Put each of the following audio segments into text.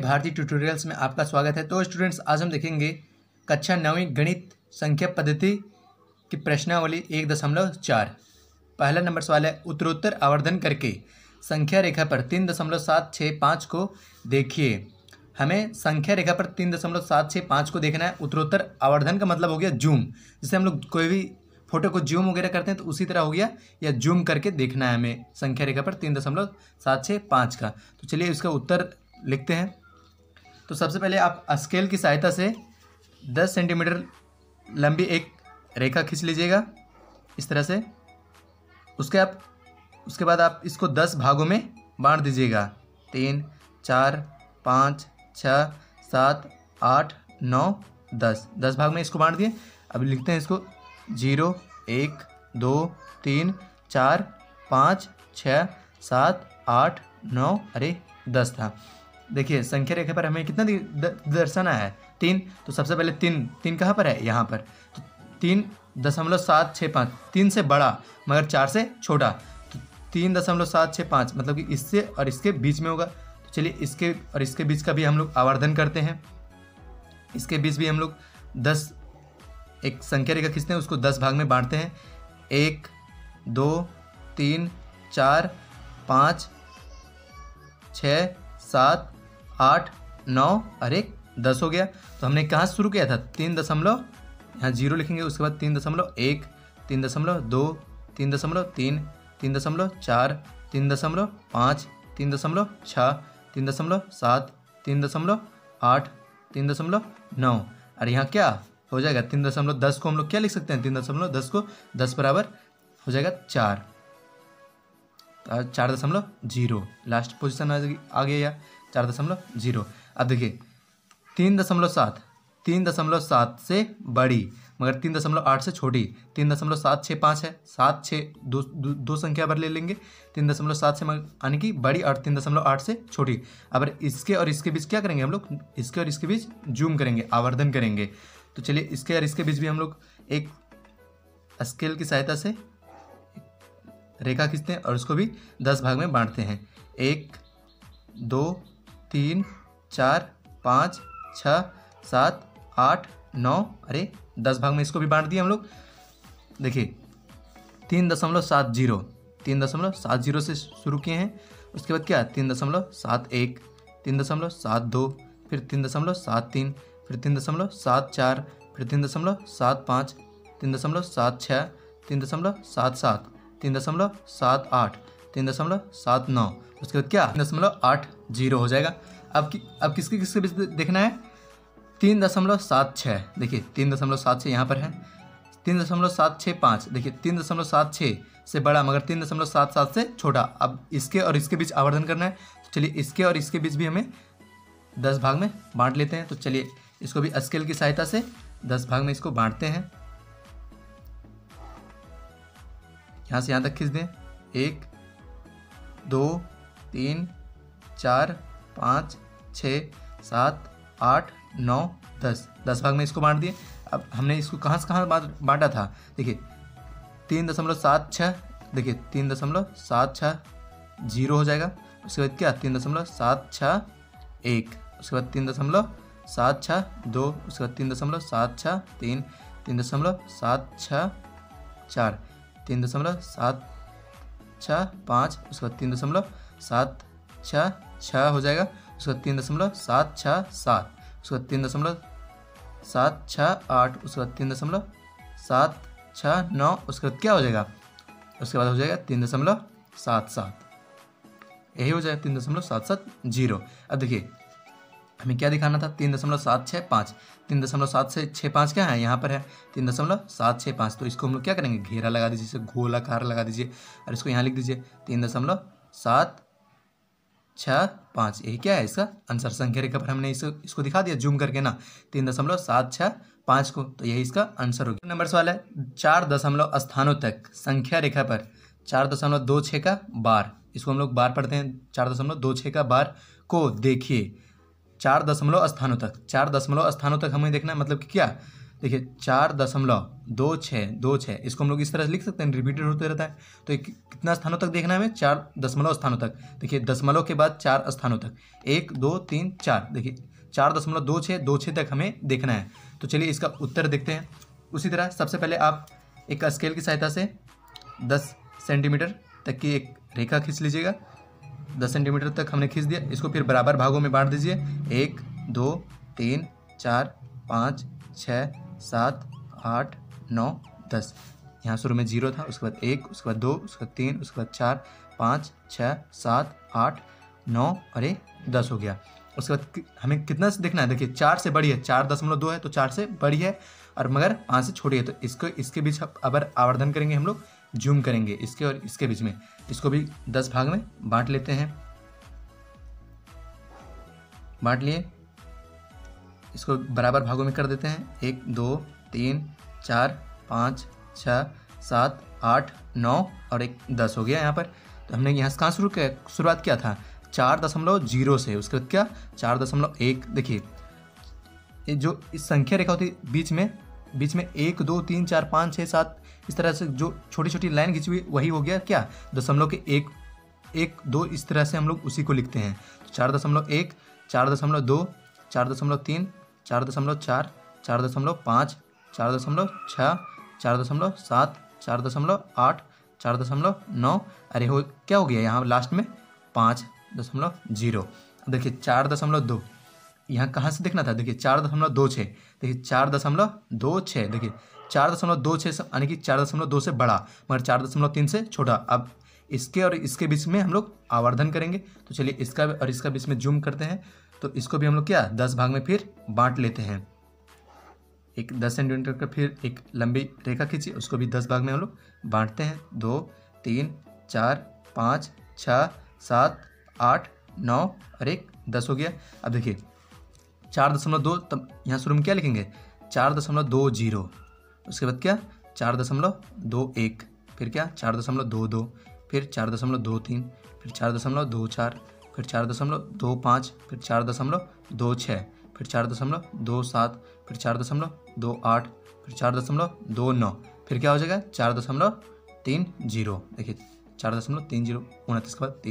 Bharti tutorials में आपका स्वागत है। तो स्टूडेंट्स, आज हम देखेंगे कक्षा 9वीं गणित संख्या पद्धति की प्रश्नावली 1.4। पहला नंबर सवाल है, उत्तरोत्तर आवर्धन करके संख्या रेखा पर 3.765 को देखिए। हमें संख्या रेखा पर 3.765 को देखना है। उत्तरोत्तर आवर्धन का मतलब हो गया जूम, जिससे हम लोग कोई भी फोटो को जूम वगैरह करते हैं तो उसी तरह हो गया, या जूम करके देखना है हमें संख्या रेखा पर 3.765 का। तो चलिए इसका उत्तर लिखते हैं। तो सबसे पहले आप स्केल की सहायता से 10 सेंटीमीटर लंबी एक रेखा खींच लीजिएगा इस तरह से। उसके बाद आप इसको 10 भागों में बांट दीजिएगा। 3, 4, 5, 6, 7, 8, 9, 10 भाग में इसको बांट दिए। अब लिखते हैं इसको 0, 1, 2, 3, 4, 5, 6, 7, 8, 9 अरे 10 था। देखिए संख्या रेखा पर हमें कितना दर्शाना है? 3। तो सबसे पहले 3 कहाँ पर है? यहाँ पर। तो 3.765, 3 से बड़ा मगर 4 से छोटा, तो 3.765 मतलब कि इससे और इसके बीच में होगा। तो चलिए इसके और इसके बीच का भी हम लोग आवर्धन करते हैं। इसके बीच भी हम लोग 10 एक संख्या रेखा खींचते हैं, उसको 10 भाग में बांटते हैं। 1, 2, 3, 4, 5, 6, 7, 8, 9 अरे 10 हो गया। तो हमने कहाँ से शुरू किया था? 3 दशमलव, यहाँ 0 लिखेंगे, उसके बाद 3.1, 3.2, 3.3, 3.4, 3.5, 3.6, 3.7, 3.8, 3.9 और यहाँ क्या हो जाएगा? 3.10 को हम लोग क्या लिख सकते हैं? 3.10 को 10 बराबर हो जाएगा 4, 4.0 लास्ट पोजीशन आ गया या 4.0। अब देखिए 3.7 से बड़ी मगर 3.8 से छोटी 3.765 है। 7, 6 दो संख्या पर ले लेंगे। 3.7 से यानी कि बड़ी और 3.8 से छोटी। अब इसके और इसके बीच क्या करेंगे हम लोग? इसके और इसके बीच जूम करेंगे, आवर्धन करेंगे। तो चलिए इसके और इसके बीच भी हम लोग एक स्केल की सहायता से रेखा खींचते हैं और उसको भी 10 भाग में बांटते हैं। 1, 2, 3, 4, 5, 6, 7, 8, 9 अरे 10 भाग में इसको भी बांट दिए हम लोग। देखिए 3.70 से शुरू किए हैं। उसके बाद क्या? 3.71, 3.72, फिर 3.73, फिर 3.74, फिर 3.75, 3.76, 3.77, 3.78, 3.79। उसके बाद क्या? 3.80 हो जाएगा। अब किसके किसके बीच देखना है? 3.76। देखिए 3.76 यहाँ पर है। 3.765 देखिए 3.76 से बड़ा मगर 3.77 से छोटा। अब इसके और इसके बीच आवर्धन करना है। तो चलिए इसके और इसके बीच भी हमें 10 भाग में बांट लेते हैं। तो चलिए इसको भी स्केल की सहायता से 10 भाग में इसको बांटते हैं। यहाँ से यहाँ तक खींच दें। 1, 2, 3, 4, 5, 6, 7, 8, 9, 10 भाग में इसको बांट दिए। अब हमने इसको कहाँ से कहाँ बांटा था? देखिए 3.76, देखिए 3.760 हो जाएगा। उसके बाद क्या? 3.761, उसके बाद 3.762, उसके बाद 3.763, 3.764, 3.765, उसके बाद 3.766 हो जाएगा। उसके बाद 3.767, उसके बाद 3.768, उसके बाद 3.769, उसके बाद क्या हो जाएगा? उसके बाद हो जाएगा 3.77। यही हो जाएगा 3.770। अब देखिए हमें क्या दिखाना था? 3.765। 3.765 क्या है? यहाँ पर है 3.765। तो इसको हम लोग क्या करेंगे? घेरा लगा दीजिए, इसे गोलाकार लगा दीजिए और इसको यहाँ लिख दीजिए 3.765। यही क्या है इसका आंसर? संख्या रेखा पर हमने इसको दिखा दिया जूम करके ना, 3.765 को। तो यही इसका आंसर होगा। नंबर सवाल है, 4 दशमलव स्थानों तक संख्या रेखा पर 4.26 का बार, इसको हम लोग बार पढ़ते हैं। 4.26 का बार को देखिए 4 दशमलव स्थानों तक। 4 दशमलव स्थानों तक हमें देखना है, मतलब कि क्या? देखिए 4.26 इसको हम लोग इस तरह से लिख सकते हैं, रिपीटेड होते रहता है। तो एक कितना स्थानों तक देखना है हमें, 4 दशमलव स्थानों तक। देखिए दशमलव के बाद 4 स्थानों तक, 1 2 3 4, देखिए 4.26 तक हमें देखना है। तो चलिए इसका उत्तर देखते हैं। उसी तरह सबसे पहले आप एक स्केल की सहायता से 10 सेंटीमीटर तक की एक रेखा खींच लीजिएगा। 10 सेंटीमीटर तक हमने खींच दिया। इसको फिर बराबर भागों में बांट दीजिए। 1 2 3 4 5 6 7 8 9 10। यहाँ शुरू में 0 था, उसके बाद 1, उसके बाद 2, उसके बाद 3, उसके बाद 4 5 6 7 8 9 और ये 10 हो गया। उसके बाद हमें कितना से देखना है, देखिए 4 से बड़ी है, 4.2 है तो 4 से बड़ी है, और मगर 5 से छोटी है। तो इसको इसके बीच अगर आवर्धन करेंगे हम लोग, जूम करेंगे इसके और इसके बीच में, इसको भी 10 भाग में बांट लेते हैं। बांट लिए, इसको बराबर भागों में कर देते हैं। 1 2 3 4 5 6 7 8 9 और 1 10 हो गया यहाँ पर। तो हमने यहाँ से कहाँ शुरुआत किया था, 4.0 से। उसके बाद क्या 4.1। देखिए ये जो इस संख्या रेखा होती है बीच में 1 2 3 4 5 6 7 इस तरह से जो छोटी छोटी लाइन खींची हुई, वही हो गया क्या दशमलव के 1 2 इस तरह से हम लोग उसी को लिखते हैं। तो 4.1 4.2 4.3 4.4 4.5 4.6 4.7 4.8 4.9, अरे हो क्या हो गया यहाँ लास्ट में 5.0। देखिए 4.2 यहाँ कहाँ से देखना था, देखिए 4.26, देखिए 4.26, देखिए 4.26 यानी कि 4.2 से बड़ा मगर 4.3 से छोटा। अब इसके और इसके बीच में हम लोग आवर्धन करेंगे। तो चलिए इसका और इसका बीच में जूम करते हैं। तो इसको भी हम लोग क्या 10 भाग में फिर बांट लेते हैं। एक 10 सेंटीमीटर का फिर एक लंबी रेखा खींची, उसको भी 10 भाग में हम लोग बांटते हैं। 2 3 4 5 6 7 8 9 और 1 10 हो गया। अब देखिए 4.2, तब यहाँ शुरू में क्या लिखेंगे 4.20, उसके बाद क्या 4.21, फिर क्या 4.22, फिर 4.23, फिर 4.24, फिर 4.25, फिर 4.26, फिर 4.27, फिर 4.28, फिर 4.29, फिर क्या हो जाएगा 4.30। देखिए 4.30, 29 के बाद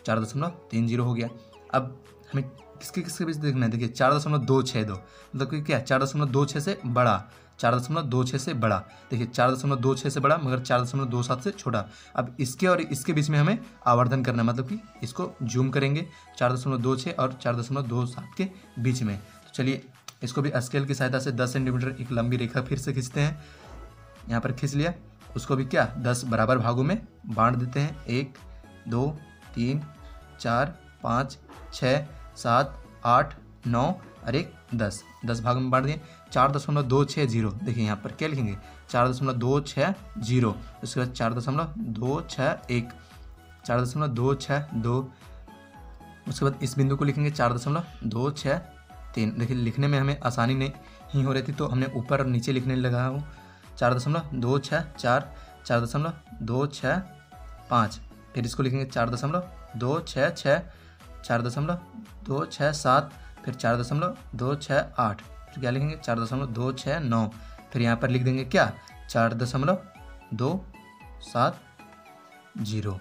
4.30 हो गया। अब हमें किसके बीच देखना है, देखिए 4.262, मतलब कि क्या 4.26 से बड़ा, 4.26 से बड़ा। देखिए 4.26 से बड़ा मगर 4.27 से छोटा। अब इसके और इसके बीच में हमें आवर्धन करना है, मतलब कि इसको जूम करेंगे 4.26 और 4.27 के बीच में। तो चलिए इसको भी स्केल की सहायता से 10 सेंटीमीटर एक लंबी रेखा फिर से खींचते हैं। यहाँ पर खींच लिया, उसको भी क्या 10 बराबर भागों में बांट देते हैं। 1 2 3 4 5 6 7 8 9 और 1 10 भाग में बांट दिए। 4.260, देखिए यहाँ पर क्या लिखेंगे 4.260, उसके बाद 4.261, 4.262, उसके बाद इस बिंदु को लिखेंगे 4.263। देखिए लिखने में हमें आसानी नहीं हो रही थी तो हमने ऊपर और नीचे लिखने लगा हूँ। 4.264, 4.265, फिर इसको लिखेंगे 4.266, 4.267, फिर 4.268, फिर क्या लिखेंगे 4.269, फिर यहाँ पर लिख देंगे क्या 4.270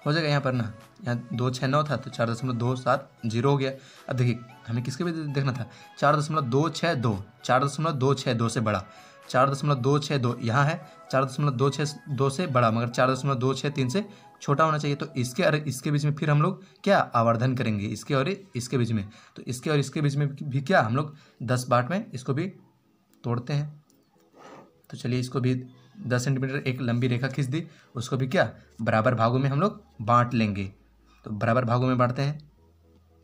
हो जाएगा यहाँ पर ना, यहाँ 269 था तो 4.270 हो गया। अब देखिए हमें किसके भी देखना था 4.262 से बड़ा, 4.262 यहाँ है, 4.262 से बड़ा मगर 4.263 से छोटा होना चाहिए। तो इसके और इसके बीच में फिर हम लोग क्या आवर्धन करेंगे, इसके और इसके बीच में। तो इसके और इसके बीच में भी क्या हम लोग 10 बार में इसको भी तोड़ते हैं। तो चलिए इसको भी 10 सेंटीमीटर एक लंबी रेखा खींच दी, उसको भी क्या बराबर भागों में हम लोग बांट लेंगे। तो बराबर भागों में बांटते हैं।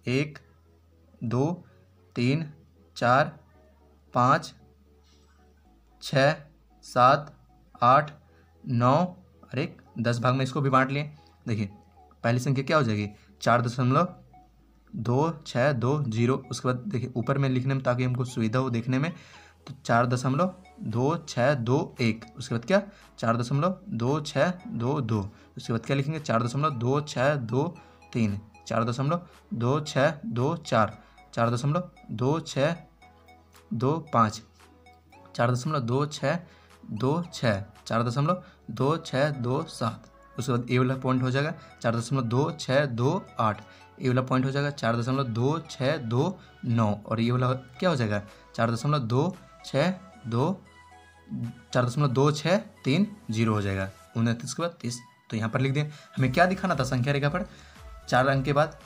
1 2 3 4 5 6 7 8 9 और 1 10 भाग में इसको भी बांट लिए। देखिए पहली संख्या क्या हो जाएगी 4.262, उसके बाद देखिए ऊपर में लिखने में ताकि हमको सुविधा हो देखने में, तो 4.2621, उसके बाद क्या 4.2622, उसके बाद क्या लिखेंगे 4.2623, 4.2624, 4.2625, 4.2626, 4.2627, उसके बाद ए वाला पॉइंट हो जाएगा 4.2628, ये वाला पॉइंट हो जाएगा 4.2629, और ये वाला क्या हो जाएगा 4.2630 हो जाएगा 29 के बाद 30। तो यहाँ पर लिख दें। हमें क्या दिखाना था संख्या रेखा पर, 4 अंक के बाद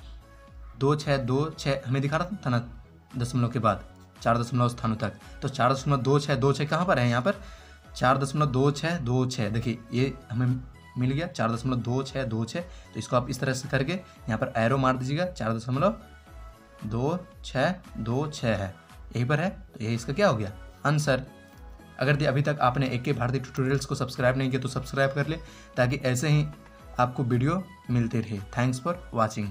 2626 हमें दिखाना था ना दशमलव के बाद 4 दशमलव स्थानों तक। तो 4.2626 कहाँ पर है, यहाँ पर 4.2626, देखिए ये हमें मिल गया 4.2626। तो इसको आप इस तरह से करके यहाँ पर एरो मार दीजिएगा, 4.2626 है, यहीं पर है। तो ये इसका क्या हो गया आंसर। अगर अभी तक आपने AK भारती ट्यूटोरियल्स को सब्सक्राइब नहीं किया तो सब्सक्राइब कर ले, ताकि ऐसे ही आपको वीडियो मिलते रहे। Thanks for watching.